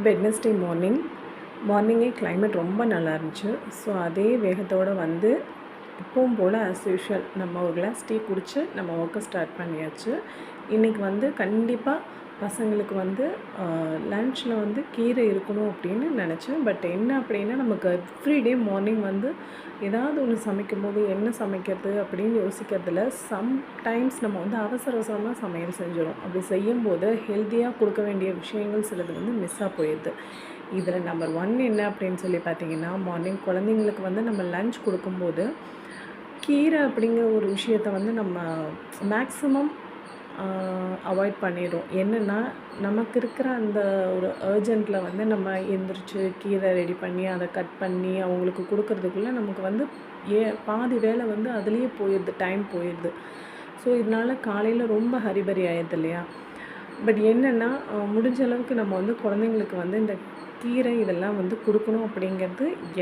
Wednesday மார்னிங்கே climate ரொம்ப நல்லா இருந்துச்சு. ஸோ அதே வேகத்தோடு வந்து எப்பவும் போல் ஆஸ் யூஷுவல் நம்ம ஒரு கிளாஸ் டீ குடித்து நம்ம ஒர்க்கை ஸ்டார்ட் பண்ணியாச்சு. இன்றைக்கி வந்து கண்டிப்பாக பசங்களுக்கு வந்து லன்ச்சில் வந்து கீரை இருக்கணும் அப்படின்னு நினச்சேன். பட் என்ன அப்படின்னா நமக்கு எவ்ரிடே மார்னிங் வந்து ஏதாவது ஒன்று சமைக்கும்போது என்ன சமைக்கிறது அப்படின்னு யோசிக்கிறதுல சம்டைம்ஸ் நம்ம வந்து அவசர அவசரமாக சமையல் செஞ்சிடும். அப்படி செய்யும்போது ஹெல்த்தியாக கொடுக்க வேண்டிய விஷயங்கள் சிலது வந்து மிஸ்ஸாக போயிடுது. இதில் நம்பர் 1 என்ன அப்படின்னு சொல்லி பார்த்தீங்கன்னா, மார்னிங் குழந்தைங்களுக்கு வந்து நம்ம லன்ச் கொடுக்கும்போது கீரை அப்படிங்கிற ஒரு விஷயத்தை வந்து நம்ம மேக்ஸிமம் அவாய்ட் பண்ணிடுறோம். என்னென்னா நமக்கு இருக்கிற அந்த ஒரு அர்ஜென்ட்டில் வந்து நம்ம எந்திரிச்சு கீரை ரெடி பண்ணி அதை கட் பண்ணி அவங்களுக்கு கொடுக்கறதுக்குள்ளே நமக்கு வந்து பாதி வேலை வந்து அதுலேயே போயிடுது, டைம் போயிடுது. ஸோ இதனால் காலையில் ரொம்ப ஹரிபரி ஆயிடுது இல்லையா? பட் என்னென்னா முடிஞ்ச அளவுக்கு நம்ம வந்து குழந்தைங்களுக்கு வந்து இந்த கீரை இதெல்லாம் வந்து கொடுக்கணும் அப்படிங்கிறது எனக்கு